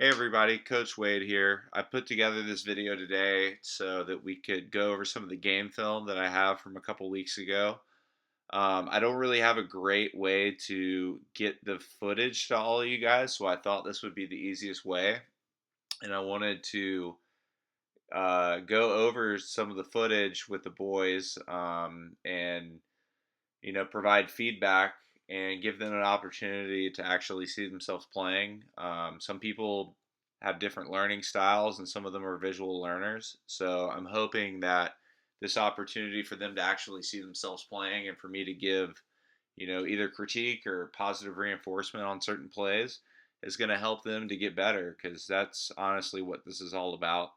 Hey everybody, Coach Wade here. I put together this video today so that we could go over some of the game film that I have from a couple weeks ago. I don't really have a great way to get the footage to all of you guys, so I thought this would be the easiest way. And I wanted to go over some of the footage with the boys and provide feedback and give them an opportunity to actually see themselves playing. Some people have different learning styles, and some of them are visual learners. So I'm hoping that this opportunity for them to actually see themselves playing and for me to give, either critique or positive reinforcement on certain plays is going to help them to get better because that's honestly what this is all about.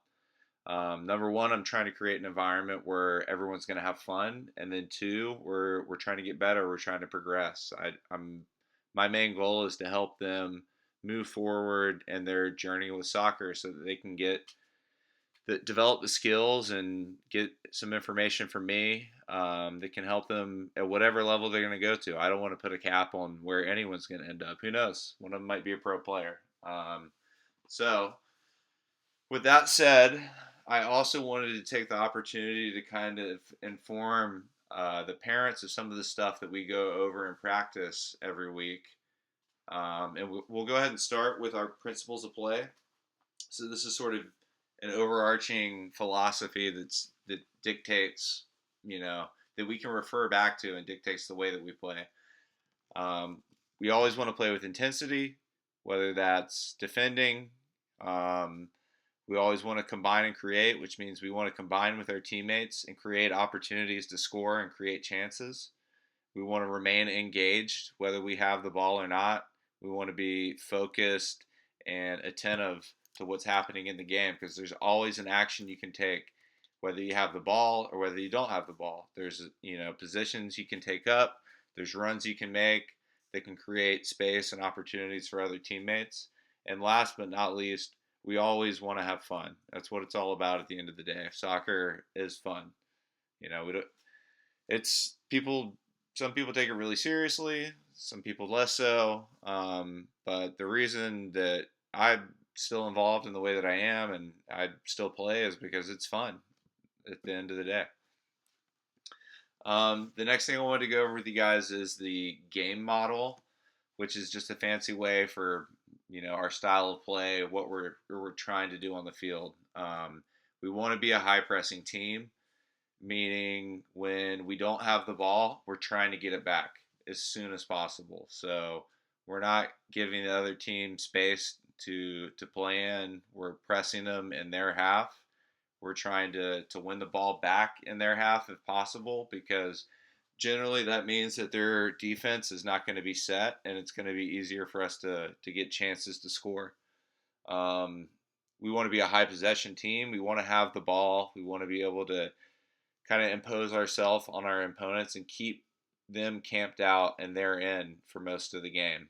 Number one, I'm trying to create an environment where everyone's going to have fun, and then two, we're trying to get better. We're trying to progress. I'm my main goal is to help them move forward in their journey with soccer, so that they can develop the skills and get some information from me that can help them at whatever level they're going to go to. I don't want to put a cap on where anyone's going to end up. Who knows? One of them might be a pro player. So with that said, I also wanted to take the opportunity to kind of inform the parents of some of the stuff that we go over in practice every week. And we'll go ahead and start with our principles of play. So this is sort of an overarching philosophy that dictates, that we can refer back to and dictates the way that we play. Um, we always want to play with intensity, whether that's defending. We always want to combine and create, which means we want to combine with our teammates and create opportunities to score and create chances. We want to remain engaged, whether we have the ball or not. We want to be focused and attentive to what's happening in the game because there's always an action you can take, whether you have the ball or whether you don't have the ball. There's, positions you can take up, there's runs you can make that can create space and opportunities for other teammates. And last but not least, we always want to have fun. That's what it's all about at the end of the day. Soccer is fun. We don't. It's people. Some people take it really seriously. Some people less so. But the reason that I'm still involved in the way that I am and I still play is because it's fun. At the end of the day. The next thing I wanted to go over with you guys is the game model, which is just a fancy way for our style of play, what we're trying to do on the field. We want to be a high pressing team, meaning when we don't have the ball, we're trying to get it back as soon as possible. So we're not giving the other team space to play in. We're pressing them in their half. We're trying to win the ball back in their half if possible, because generally that means that their defense is not going to be set and it's going to be easier for us to get chances to score. Um, we want to be a high possession team. We want to have the ball. We want to be able to kind of impose ourselves on our opponents and keep them camped out and they're in for most of the game.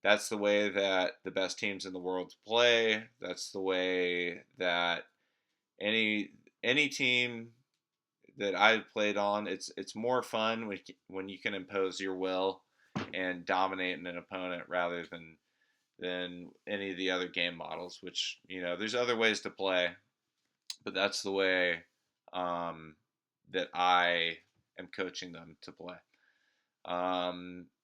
That's the way that the best teams in the world play. That's the way that any any team that I've played on, it's more fun when you can impose your will and dominate an opponent rather than any of the other game models. Which there's other ways to play, but that's the way that I am coaching them to play.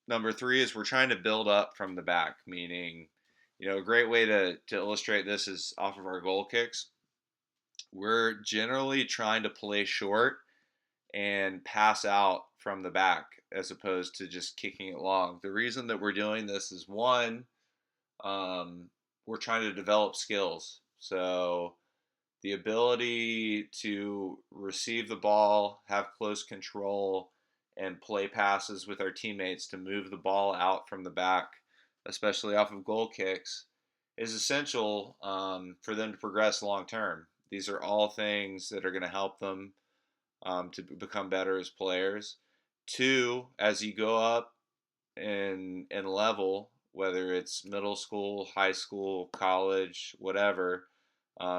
Number three is we're trying to build up from the back, meaning a great way to illustrate this is off of our goal kicks. We're generally trying to play short and pass out from the back as opposed to just kicking it long. The reason that we're doing this is one, we're trying to develop skills. So the ability to receive the ball, have close control, and play passes with our teammates to move the ball out from the back, especially off of goal kicks, is essential for them to progress long term. These are all things that are going to help them to become better as players. Two, as you go up in level, whether it's middle school, high school, college, whatever,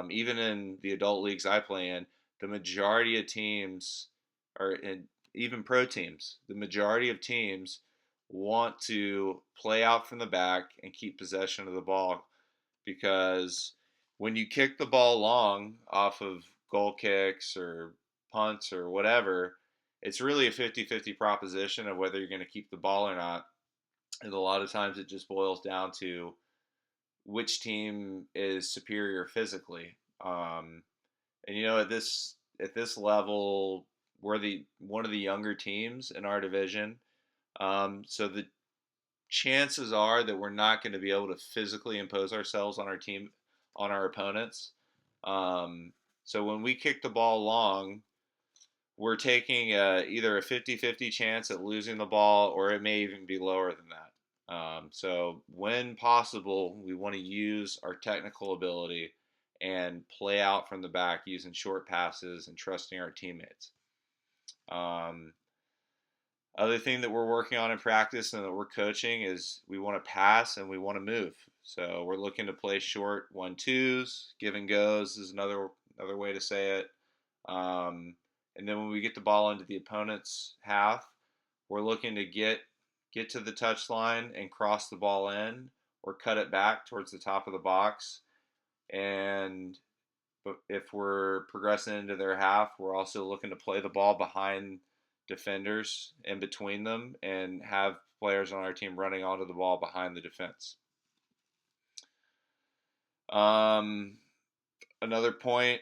even in the adult leagues I play in, the majority of teams, or even pro teams, the majority of teams want to play out from the back and keep possession of the ball because when you kick the ball long off of goal kicks or punts or whatever, it's really a 50-50 proposition of whether you're going to keep the ball or not. And a lot of times it just boils down to which team is superior physically. And at this level, we're the one of the younger teams in our division. So the chances are that we're not going to be able to physically impose ourselves on our team, on our opponents. Um, so when we kick the ball long, we're taking either a 50-50 chance at losing the ball, or it may even be lower than that. So when possible, we want to use our technical ability and play out from the back using short passes and trusting our teammates. Um, Other thing that we're working on in practice and that we're coaching is we want to pass and we want to move. So we're looking to play short 1-2s, give and goes is another way to say it. And then when we get the ball into the opponent's half, we're looking to get to the touch line and cross the ball in or cut it back towards the top of the box. And if we're progressing into their half, we're also looking to play the ball behind defenders in between them and have players on our team running onto the ball behind the defense. Another point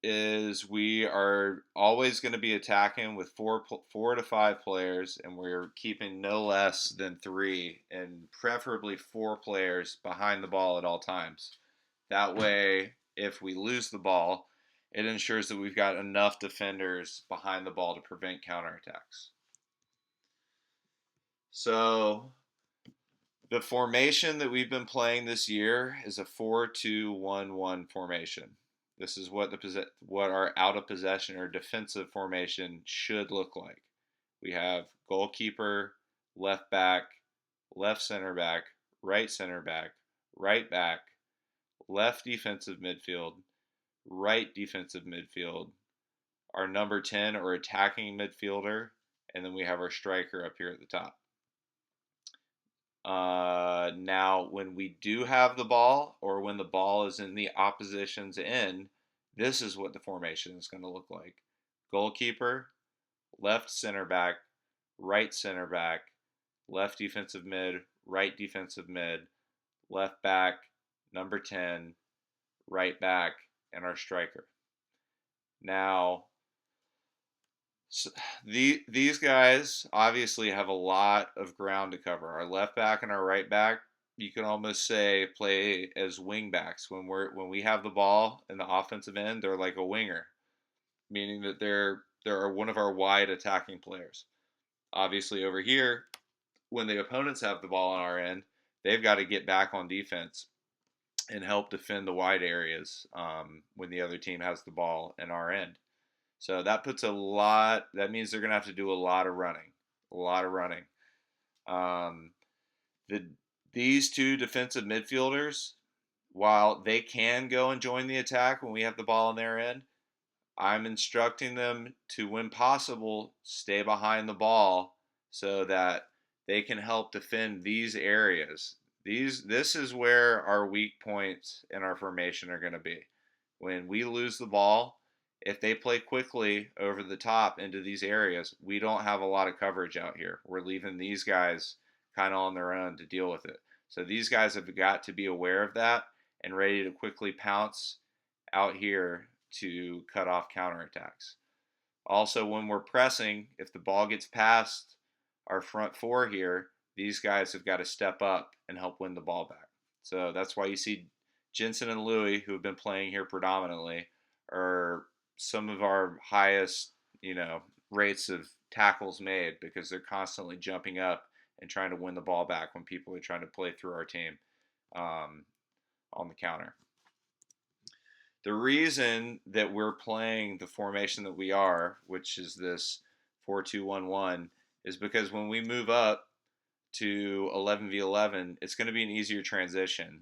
is we are always going to be attacking with four to five players, and we're keeping no less than three, and preferably four players behind the ball at all times. That way, if we lose the ball, it ensures that we've got enough defenders behind the ball to prevent counterattacks. So the formation that we've been playing this year is a 4-2-1-1 formation. This is what our out of possession or defensive formation should look like. We have goalkeeper, left back, left center back, right back, left defensive midfield, right defensive midfield, our number 10 or attacking midfielder, and then we have our striker up here at the top. Now, when we do have the ball, or when the ball is in the opposition's end, this is what the formation is going to look like. Goalkeeper, left center back, right center back, left defensive mid, right defensive mid, left back, number 10, right back, and our striker. Now, so these guys obviously have a lot of ground to cover. Our left back and our right back, you can almost say, play as wing backs. When we have the ball in the offensive end, they're like a winger, meaning that they're one of our wide attacking players. Obviously, over here, when the opponents have the ball on our end, they've got to get back on defense and help defend the wide areas when the other team has the ball in our end. So that means they're going to have to do a lot of running. Um, these two defensive midfielders, while they can go and join the attack when we have the ball in their end, I'm instructing them to, when possible, stay behind the ball so that they can help defend these areas. This is where our weak points in our formation are going to be. When we lose the ball, if they play quickly over the top into these areas, we don't have a lot of coverage out here. We're leaving these guys kind of on their own to deal with it. So these guys have got to be aware of that and ready to quickly pounce out here to cut off counterattacks. Also, when we're pressing, if the ball gets past our front four here, these guys have got to step up and help win the ball back. So that's why you see Jensen and Louis, who have been playing here predominantly, are some of our highest, rates of tackles made, because they're constantly jumping up and trying to win the ball back when people are trying to play through our team on the counter. The reason that we're playing the formation that we are, which is this 4-2-1-1, is because when we move up to 11v11, it's going to be an easier transition.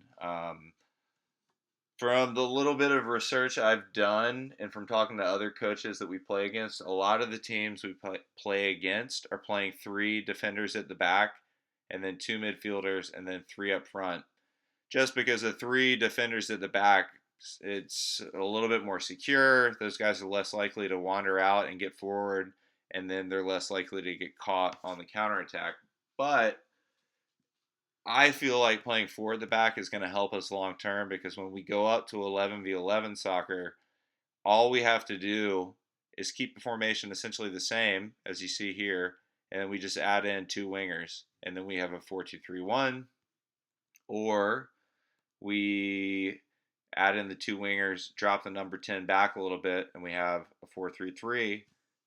From the little bit of research I've done and from talking to other coaches that we play against, a lot of the teams we play against are playing three defenders at the back and then two midfielders and then three up front. just because the three defenders at the back, it's a little bit more secure. Those guys are less likely to wander out and get forward, and then they're less likely to get caught on the counterattack. But I feel like playing four at the back is going to help us long term because when we go up to 11v11 soccer, all we have to do is keep the formation essentially the same as you see here, and then we just add in two wingers, and then we have a 4-2-3-1, or we add in the two wingers, drop the number 10 back a little bit, and we have a 4-3-3,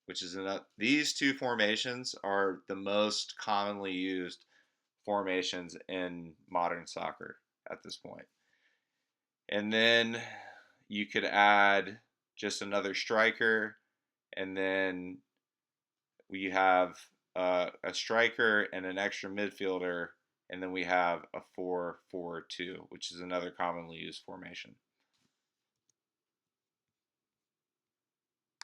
which is enough. These two formations are the most commonly used formations in modern soccer at this point. And then you could add just another striker, and then we have a striker and an extra midfielder, and then we have a 4-4-2, which is another commonly used formation.